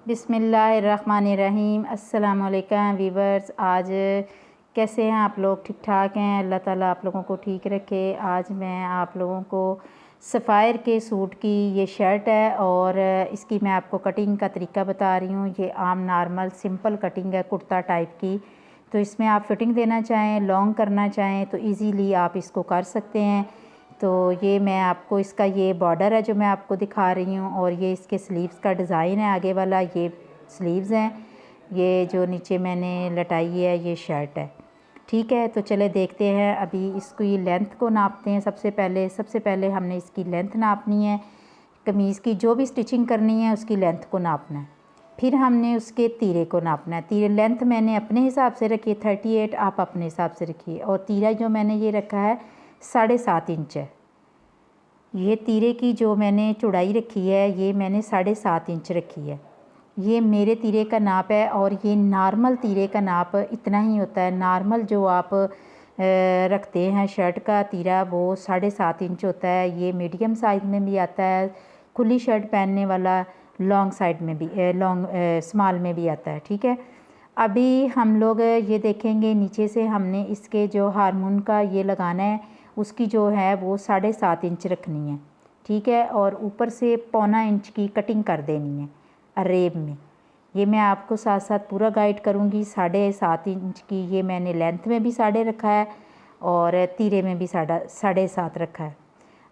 बिस्मिल्लाहिर्रहमानिर्रहीम। अस्सलाम वालेकुम वीवर्स। आज कैसे हैं आप लोग? ठीक ठाक हैं? अल्लाह ताला आप लोगों को ठीक रखे। आज मैं आप लोगों को सफ़ायर के सूट की ये शर्ट है और इसकी मैं आपको कटिंग का तरीका बता रही हूँ। ये आम नॉर्मल सिंपल कटिंग है कुर्ता टाइप की। तो इसमें आप फिटिंग देना चाहें, लॉन्ग करना चाहें तो इजीली आप इसको कर सकते हैं। तो ये मैं आपको इसका ये बॉर्डर है जो मैं आपको दिखा रही हूँ और ये इसके स्लीव्स का डिज़ाइन है। आगे वाला ये स्लीव्स हैं, ये जो नीचे मैंने लटाई है ये शर्ट है। ठीक है, तो चले देखते हैं। अभी इसकी लेंथ को नापते हैं। सबसे पहले हमने इसकी लेंथ नापनी है। कमीज़ की जो भी स्टिचिंग करनी है उसकी लेंथ को नापना है। फिर हमने उसके तीरे को नापना है। तीरे लेंथ मैंने अपने हिसाब से रखी है 38, आप अपने हिसाब से रखिए। और तीरा जो मैंने ये रखा है 7.5 इंच है। ये तीरे की जो मैंने चौड़ाई रखी है ये मैंने 7.5 इंच रखी है। ये मेरे तीरे का नाप है और ये नॉर्मल तीरे का नाप इतना ही होता है। नॉर्मल जो आप रखते हैं शर्ट का तीरा वो 7.5 इंच होता है। ये मीडियम साइज़ में भी आता है, खुली शर्ट पहनने वाला लॉन्ग साइड में भी स्मॉल में भी आता है। ठीक है, अभी हम लोग ये देखेंगे नीचे से हमने इसके जो हारमोन का ये लगाना है उसकी जो है वो 7.5 इंच रखनी है। ठीक है, और ऊपर से 1.25 इंच की कटिंग कर देनी है अरेब में। ये मैं आपको साथ साथ पूरा गाइड करूँगी। 7.5 इंच की ये मैंने लेंथ में भी 7.5 रखा है और तीरे में भी 7.5 रखा है।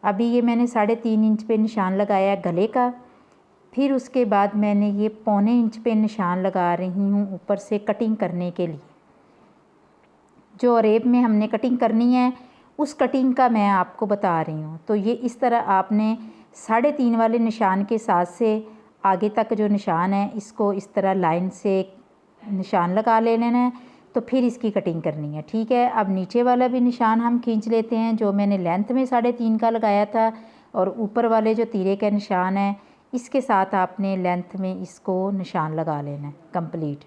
अभी ये मैंने 3.5 इंच पे निशान लगाया है गले का। फिर उसके बाद मैंने ये 1.25 इंच पे निशान लगा रही हूँ ऊपर से कटिंग करने के लिए। जो अरेब में हमने कटिंग करनी है उस कटिंग का मैं आपको बता रही हूँ। तो ये इस तरह आपने 3.5 वाले निशान के साथ से आगे तक जो निशान है इसको इस तरह लाइन से निशान लगा लेना है। तो फिर इसकी कटिंग करनी है। ठीक है, अब नीचे वाला भी निशान हम खींच लेते हैं जो मैंने लेंथ में 3.5 का लगाया था और ऊपर वाले जो तीरे का निशान है इसके साथ आपने लेंथ में इसको निशान लगा लेना है कंप्लीट।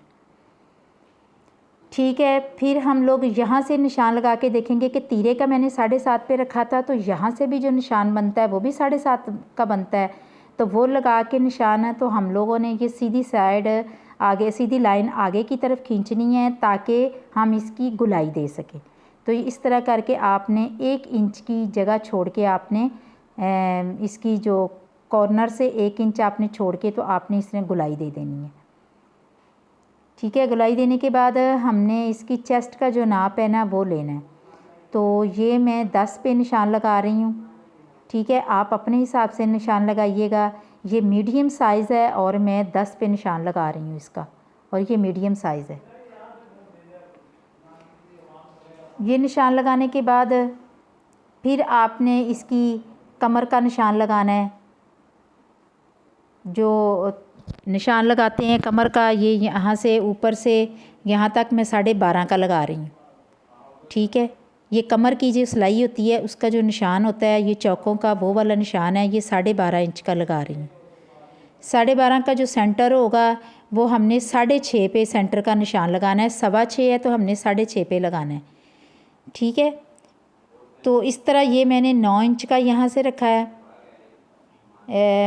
ठीक है, फिर हम लोग यहाँ से निशान लगा के देखेंगे कि तीरे का मैंने 7.5 पे रखा था तो यहाँ से भी जो निशान बनता है वो भी 7.5 का बनता है। तो वो लगा के निशान है तो हम लोगों ने ये सीधी साइड आगे सीधी लाइन आगे की तरफ खींचनी है ताकि हम इसकी गुलाई दे सकें। तो इस तरह करके आपने 1 इंच की जगह छोड़ के आपने इसकी जो कॉर्नर से 1 इंच आपने छोड़ के तो आपने इसमें गुलाई दे देनी है। ठीक है, गुलाई देने के बाद हमने इसकी चेस्ट का जो नाप है ना वो लेना है। तो ये मैं 10 पे निशान लगा रही हूँ। ठीक है, आप अपने हिसाब से निशान लगाइएगा। ये मीडियम साइज़ है और मैं 10 पे निशान लगा रही हूँ इसका, और ये मीडियम साइज़ है। ये निशान लगाने के बाद फिर आपने इसकी कमर का निशान लगाना है। जो निशान लगाते हैं कमर का, ये यहाँ से ऊपर से यहाँ तक मैं 12.5 का लगा रही हूँ। ठीक है, ये कमर की जो सिलाई होती है उसका जो निशान होता है ये चौकों का वो वाला निशान है, ये 12.5 इंच का लगा रही हूँ। 12.5 का जो सेंटर होगा वो हमने 6.5 पे सेंटर का निशान लगाना है। 6.25 है तो हमने 6.5 पे लगाना है। ठीक है, तो इस तरह ये मैंने 9 इंच का यहाँ से रखा है।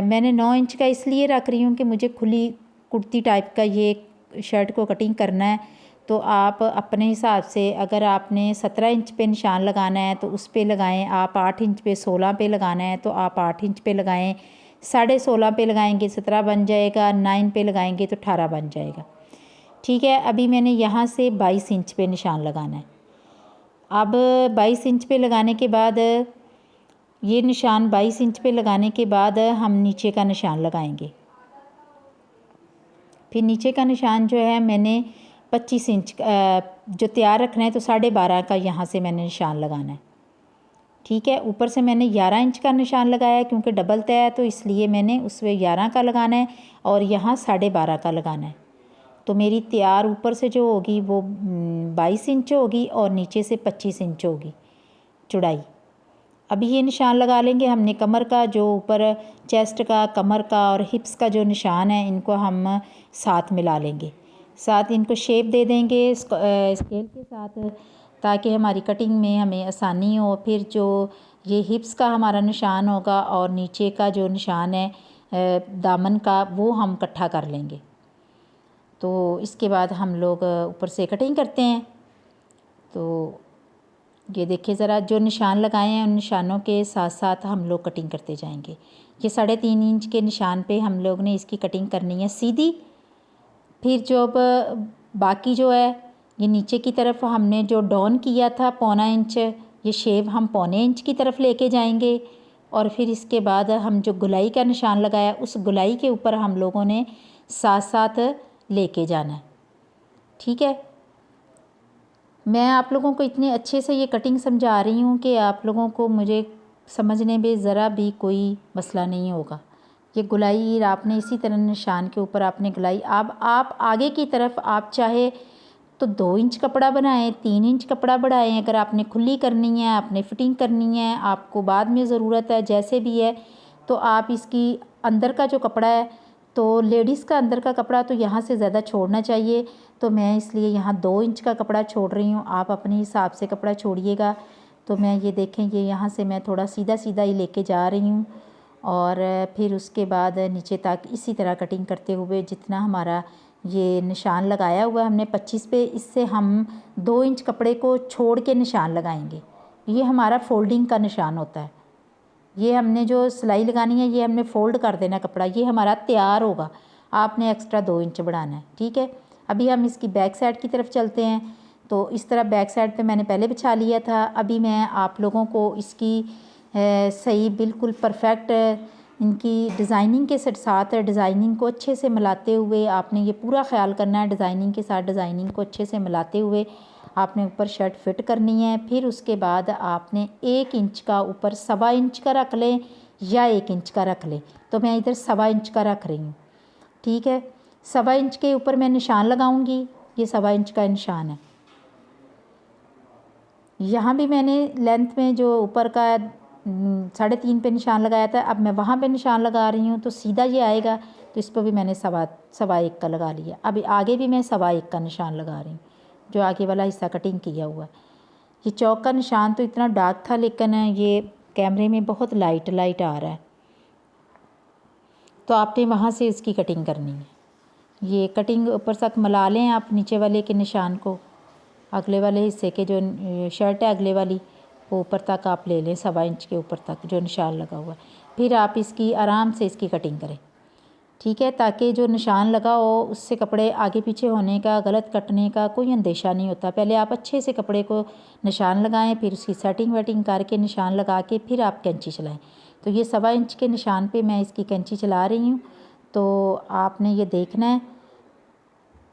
मैंने 9 इंच का इसलिए रख रही हूँ कि मुझे खुली कुर्ती टाइप का ये शर्ट को कटिंग करना है। तो आप अपने हिसाब से अगर आपने 17 इंच पे निशान लगाना है तो उस पे लगाएं। आप 8 इंच पे 16 पे लगाना है तो आप 8 इंच पे लगाएं। 16.5 पे लगाएंगे 17 बन जाएगा, 9 पे लगाएंगे तो 18 बन जाएगा। ठीक है, अभी मैंने यहाँ से 22 इंच पे निशान लगाना है। अब 22 इंच पे लगाने के बाद ये निशान 22 इंच पे लगाने के बाद हम नीचे का निशान लगाएंगे। फिर नीचे का निशान जो है मैंने 25 इंच जो तैयार रखना है तो 12.5 का यहाँ से मैंने निशान लगाना है। ठीक है, ऊपर से मैंने 11 इंच का निशान लगाया क्योंकि डबल तय है तो इसलिए मैंने उसमें 11 का लगाना है और यहाँ 12.5 का लगाना है। तो मेरी तैयार ऊपर से जो होगी वो 22 इंच होगी और नीचे से 25 इंच होगी चौड़ाई। अभी ये निशान लगा लेंगे हमने कमर का, जो ऊपर चेस्ट का, कमर का और हिप्स का जो निशान है इनको हम साथ मिला लेंगे। साथ इनको शेप दे देंगे स्केल के साथ ताकि हमारी कटिंग में हमें आसानी हो। फिर जो ये हिप्स का हमारा निशान होगा और नीचे का जो निशान है दामन का वो हम इकट्ठा कर लेंगे। तो इसके बाद हम लोग ऊपर से कटिंग करते हैं। तो ये देखिए ज़रा, जो निशान लगाए हैं उन निशानों के साथ साथ हम लोग कटिंग करते जाएंगे। ये 3.5 इंच के निशान पे हम लोग ने इसकी कटिंग करनी है सीधी। फिर जो अब बाकी जो है ये नीचे की तरफ हमने जो डाउन किया था 1.25 इंच, ये शेप हम 1.25 इंच की तरफ लेके जाएंगे। और फिर इसके बाद हम जो गुलाई का निशान लगाया उस गुलाई के ऊपर हम लोगों ने साथ साथ लेके जाना है। ठीक है, मैं आप लोगों को इतने अच्छे से ये कटिंग समझा रही हूँ कि आप लोगों को मुझे समझने में ज़रा भी कोई मसला नहीं होगा। ये गुलाई आपने इसी तरह निशान के ऊपर आपने गुलाई, अब आप आगे की तरफ आप चाहे तो 2 इंच कपड़ा बनाएं, 3 इंच कपड़ा बढ़ाएं। अगर आपने खुली करनी है, आपने फिटिंग करनी है, आपको बाद में ज़रूरत है, जैसे भी है, तो आप इसकी अंदर का जो कपड़ा है, तो लेडीज़ का अंदर का कपड़ा तो यहाँ से ज़्यादा छोड़ना चाहिए, तो मैं इसलिए यहाँ 2 इंच का कपड़ा छोड़ रही हूँ। आप अपने हिसाब से कपड़ा छोड़िएगा। तो मैं ये देखें, ये यहाँ से मैं थोड़ा सीधा सीधा ही लेके जा रही हूँ और फिर उसके बाद नीचे तक इसी तरह कटिंग करते हुए जितना हमारा ये निशान लगाया हुआ है हमने 25 पे, इससे हम 2 इंच कपड़े को छोड़ के निशान लगाएंगे। ये हमारा फोल्डिंग का निशान होता है। ये हमने जो सिलाई लगानी है ये हमने फ़ोल्ड कर देना कपड़ा, ये हमारा तैयार होगा। आपने एक्स्ट्रा 2 इंच बढ़ाना है। ठीक है, अभी हम इसकी बैक साइड की तरफ चलते हैं। तो इस तरह बैक साइड पे मैंने पहले बिछा लिया था। अभी मैं आप लोगों को इसकी सही बिल्कुल परफेक्ट इनकी डिज़ाइनिंग के साथ डिज़ाइनिंग को अच्छे से मिलाते हुए आपने ये पूरा ख्याल करना है, डिज़ाइनिंग के साथ डिज़ाइनिंग को अच्छे से मिलाते हुए आपने ऊपर शर्ट फिट करनी है। फिर उसके बाद आपने 1 इंच का ऊपर 1.25 इंच का रख लें या 1 इंच का रख लें। तो मैं इधर 1.25 इंच का रख रही हूँ। ठीक है, 1.25 इंच के ऊपर मैं निशान लगाऊंगी। ये 1.25 इंच का निशान है। यहाँ भी मैंने लेंथ में जो ऊपर का 3.5 पे निशान लगाया था, अब मैं वहाँ पे निशान लगा रही हूँ तो सीधा ये आएगा। तो इस पर भी मैंने 1.25 का लगा लिया। अभी आगे भी मैं 1.25 का निशान लगा रही हूँ, जो आगे वाला हिस्सा कटिंग किया हुआ है। ये चौक का निशान तो इतना डार्क था, लेकिन ये कैमरे में बहुत लाइट लाइट आ रहा है, तो आपने वहाँ से इसकी कटिंग करनी है। ये कटिंग ऊपर तक मिला लें आप नीचे वाले के निशान को, अगले वाले हिस्से के जो शर्ट है अगले वाली, वो ऊपर तक आप ले लें 1.25 इंच के ऊपर तक जो निशान लगा हुआ है। फिर आप इसकी आराम से इसकी कटिंग करें। ठीक है, ताकि जो निशान लगा हो उससे कपड़े आगे पीछे होने का, गलत कटने का कोई अंदेशा नहीं होता। पहले आप अच्छे से कपड़े को निशान लगाएं, फिर उसकी सेटिंग वेटिंग करके निशान लगा के फिर आप कैंची चलाएं। तो ये 1.25 इंच के निशान पे मैं इसकी कैंची चला रही हूँ। तो आपने ये देखना है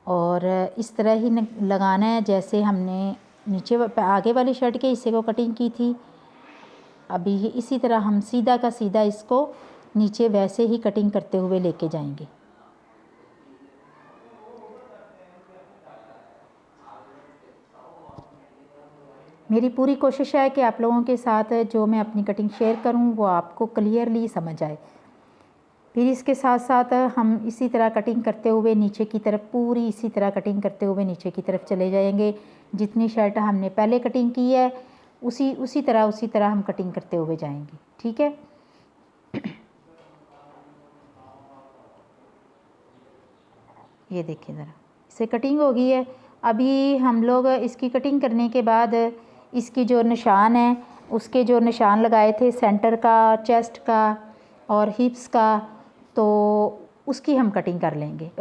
और इस तरह ही लगाना है जैसे हमने नीचे आगे वाली शर्ट के हिस्से को कटिंग की थी। अभी ये इसी तरह हम सीधा का सीधा इसको नीचे वैसे ही कटिंग करते हुए लेके जाएंगे। मेरी पूरी कोशिश है कि आप लोगों के साथ जो मैं अपनी कटिंग शेयर करूं वो आपको क्लियरली समझ आए। फिर इसके साथ साथ हम इसी तरह कटिंग करते हुए नीचे की तरफ पूरी इसी तरह कटिंग करते हुए नीचे की तरफ चले जाएंगे। जितनी शर्ट हमने पहले कटिंग की है उसी तरह हम कटिंग करते हुए जाएंगे। ठीक है, ये देखिए ज़रा, इससे कटिंग हो गई है। अभी हम लोग इसकी कटिंग करने के बाद इसकी जो निशान है उसके जो निशान लगाए थे सेंटर का, चेस्ट का और हिप्स का, तो उसकी हम कटिंग कर लेंगे,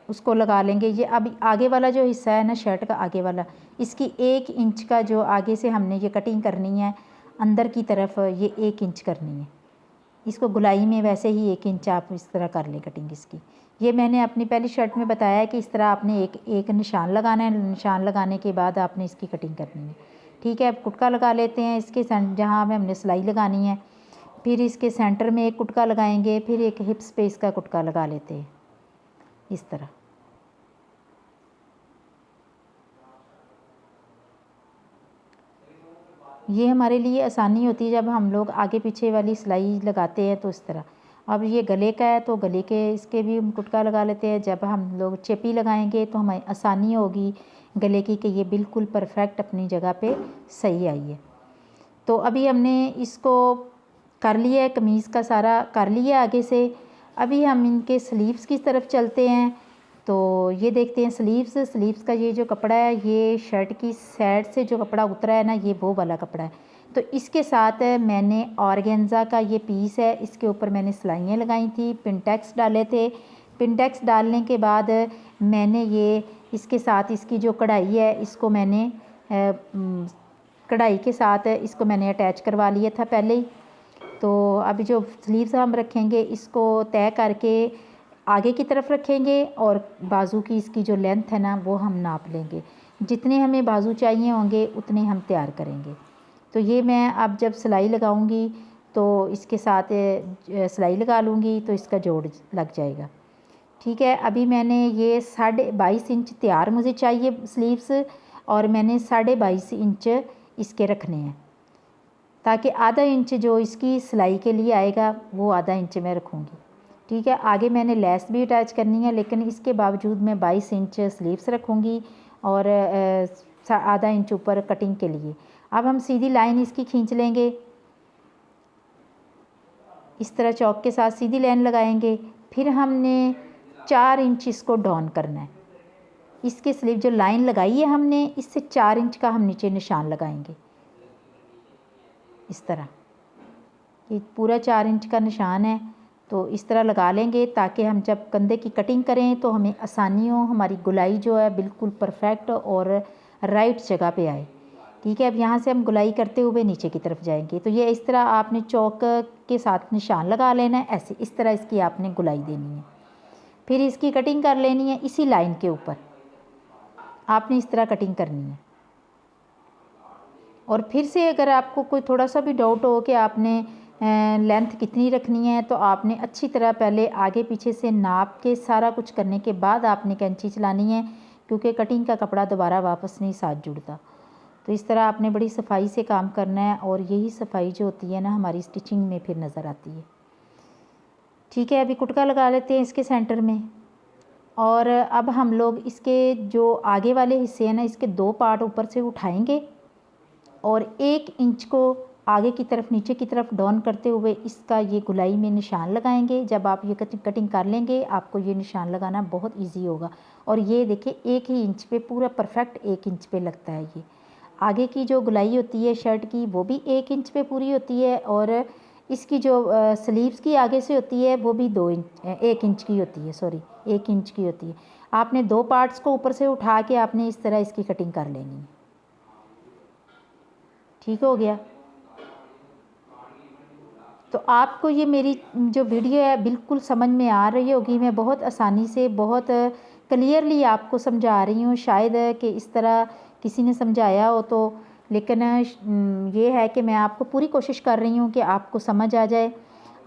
उसको लगा लेंगे। ये अभी आगे वाला जो हिस्सा है ना शर्ट का आगे वाला, इसकी 1 इंच का जो आगे से हमने ये कटिंग करनी है अंदर की तरफ, ये 1 इंच करनी है। इसको गुलाई में वैसे ही 1 इंच आप इस तरह कर लें कटिंग इसकी। ये मैंने अपनी पहली शर्ट में बताया है कि इस तरह आपने एक निशान लगाना है। निशान लगाने के बाद आपने इसकी कटिंग करनी है। ठीक है, अब कुटका लगा लेते हैं इसके जहाँ में हमने सिलाई लगानी है। फिर इसके सेंटर में एक कुटका लगाएंगे, फिर एक हिप्स पे इसका कुटका लगा लेते हैं इस तरह। ये हमारे लिए आसानी होती है जब हम लोग आगे पीछे वाली सिलाई लगाते हैं तो इस तरह। अब ये गले का है तो गले के इसके भी हम कुटका लगा लेते हैं। जब हम लोग चेपी लगाएंगे तो हमें आसानी होगी गले की कि ये बिल्कुल परफेक्ट अपनी जगह पे सही आई है। तो अभी हमने इसको कर लिया है, कमीज़ का सारा कर लिया आगे से। अभी हम इनके स्लीव्स की तरफ चलते हैं। तो ये देखते हैं स्लीव्स का ये जो कपड़ा है, ये शर्ट की साइड से जो कपड़ा उतरा है ना, ये वो वाला कपड़ा है। तो इसके साथ मैंने ऑर्गेन्जा का ये पीस है, इसके ऊपर मैंने सिलाइयाँ लगाई थी, पिनटेक्स डाले थे। पिनटेक्स डालने के बाद मैंने ये इसके साथ इसकी जो कढ़ाई है, इसको मैंने कढ़ाई के साथ इसको मैंने अटैच करवा लिया था पहले ही। तो अभी जो स्लीव्स हम रखेंगे, इसको तय करके आगे की तरफ रखेंगे और बाजू की इसकी जो लेंथ है ना, वो हम नाप लेंगे। जितने हमें बाजू चाहिए होंगे उतने हम तैयार करेंगे। तो ये मैं अब जब सिलाई लगाऊंगी तो इसके साथ सिलाई लगा लूँगी तो इसका जोड़ लग जाएगा। ठीक है, अभी मैंने ये 22.5 इंच तैयार मुझे चाहिए स्लीव्स, और मैंने 22.5 इंच इसके रखने हैं, ताकि आधा इंच जो इसकी सिलाई के लिए आएगा वो आधा इंच मैं रखूँगी। ठीक है, आगे मैंने लेस भी अटैच करनी है, लेकिन इसके बावजूद मैं 22 इंच स्लीव्स रखूँगी और आधा इंच ऊपर कटिंग के लिए। अब हम सीधी लाइन इसकी खींच लेंगे, इस तरह चौक के साथ सीधी लाइन लगाएंगे। फिर हमने 4 इंच इसको डाउन करना है। इसके स्लीव जो लाइन लगाई है हमने, इससे 4 इंच का हम नीचे निशान लगाएंगे। इस तरह ये पूरा 4 इंच का निशान है, तो इस तरह लगा लेंगे ताकि हम जब कंधे की कटिंग करें तो हमें आसानी हो, हमारी गुलाई जो है बिल्कुल परफेक्ट और राइट जगह पे आए। ठीक है, अब यहाँ से हम गुलाई करते हुए नीचे की तरफ जाएंगे। तो ये इस तरह आपने चौक के साथ निशान लगा लेना है, ऐसे इस तरह इसकी आपने गुलाई देनी है। फिर इसकी कटिंग कर लेनी है, इसी लाइन के ऊपर आपने इस तरह कटिंग करनी है। और फिर से अगर आपको कोई थोड़ा सा भी डाउट हो कि आपने लेंथ कितनी रखनी है, तो आपने अच्छी तरह पहले आगे पीछे से नाप के सारा कुछ करने के बाद आपने कैंची चलानी है, क्योंकि कटिंग का कपड़ा दोबारा वापस नहीं साथ जुड़ता। तो इस तरह आपने बड़ी सफाई से काम करना है, और यही सफाई जो होती है ना हमारी स्टिचिंग में फिर नज़र आती है। ठीक है, अभी कुटका लगा लेते हैं इसके सेंटर में। और अब हम लोग इसके जो आगे वाले हिस्से हैं ना, इसके 2 पार्ट ऊपर से उठाएंगे और 1 इंच को आगे की तरफ नीचे की तरफ डाउन करते हुए इसका ये गुलाई में निशान लगाएंगे। जब आप ये कटिंग कर लेंगे, आपको ये निशान लगाना बहुत इजी होगा। और ये देखिए 1 ही इंच पे पूरा परफेक्ट 1 इंच पे लगता है। ये आगे की जो गुलाई होती है शर्ट की, वो भी 1 इंच पे पूरी होती है, और इसकी जो स्लीव्स की आगे से होती है वो भी 1 इंच की होती है, 1 इंच की होती है। आपने 2 पार्ट्स को ऊपर से उठा के आपने इस तरह इसकी कटिंग कर लेनी है। ठीक हो गया। तो आपको ये मेरी जो वीडियो है बिल्कुल समझ में आ रही होगी। मैं बहुत आसानी से बहुत क्लियरली आपको समझा रही हूँ। शायद कि इस तरह किसी ने समझाया हो तो, लेकिन ये है कि मैं आपको पूरी कोशिश कर रही हूँ कि आपको समझ आ जाए।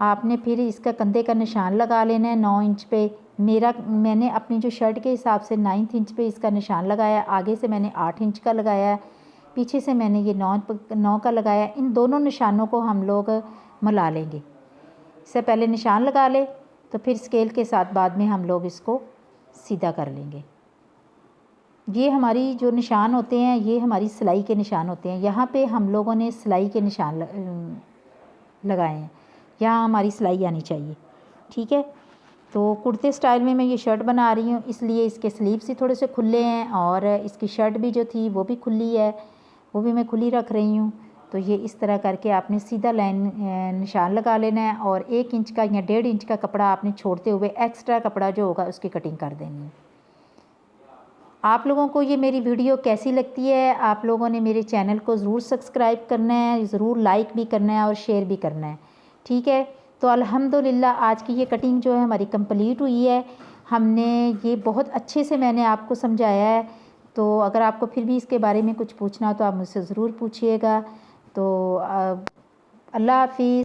आपने फिर इसका कंधे का निशान लगा लेना है 9 इंच पे। मैंने अपनी जो शर्ट के हिसाब से 9 इंच पे इसका निशान लगाया। आगे से मैंने 8 इंच का लगाया, पीछे से मैंने ये 9 का लगाया। इन दोनों निशानों को हम लोग मिला लेंगे। इससे पहले निशान लगा ले, तो फिर स्केल के साथ बाद में हम लोग इसको सीधा कर लेंगे। ये हमारी जो निशान होते हैं, ये हमारी सिलाई के निशान होते हैं। यहाँ पे हम लोगों ने सिलाई के निशान लगाए हैं, यहाँ हमारी सिलाई आनी चाहिए। ठीक है, तो कुर्ते स्टाइल में मैं ये शर्ट बना रही हूँ, इसलिए इसके स्लीव्स ही थोड़े से खुले हैं, और इसकी शर्ट भी जो थी वो भी खुली है, वो भी मैं खुली रख रही हूँ। तो ये इस तरह करके आपने सीधा लाइन निशान लगा लेना है, और 1 इंच का या 1.5 इंच का कपड़ा आपने छोड़ते हुए एक्स्ट्रा कपड़ा जो होगा उसकी कटिंग कर देनी है। आप लोगों को ये मेरी वीडियो कैसी लगती है? आप लोगों ने मेरे चैनल को ज़रूर सब्सक्राइब करना है, ज़रूर लाइक भी करना है और शेयर भी करना है। ठीक है, तो अल्हम्दुलिल्लाह आज की ये कटिंग जो है हमारी कंप्लीट हुई है। हमने ये बहुत अच्छे से मैंने आपको समझाया है। तो अगर आपको फिर भी इसके बारे में कुछ पूछना हो तो आप मुझसे ज़रूर पूछिएगा। तो अल्लाह हाफ़िज़।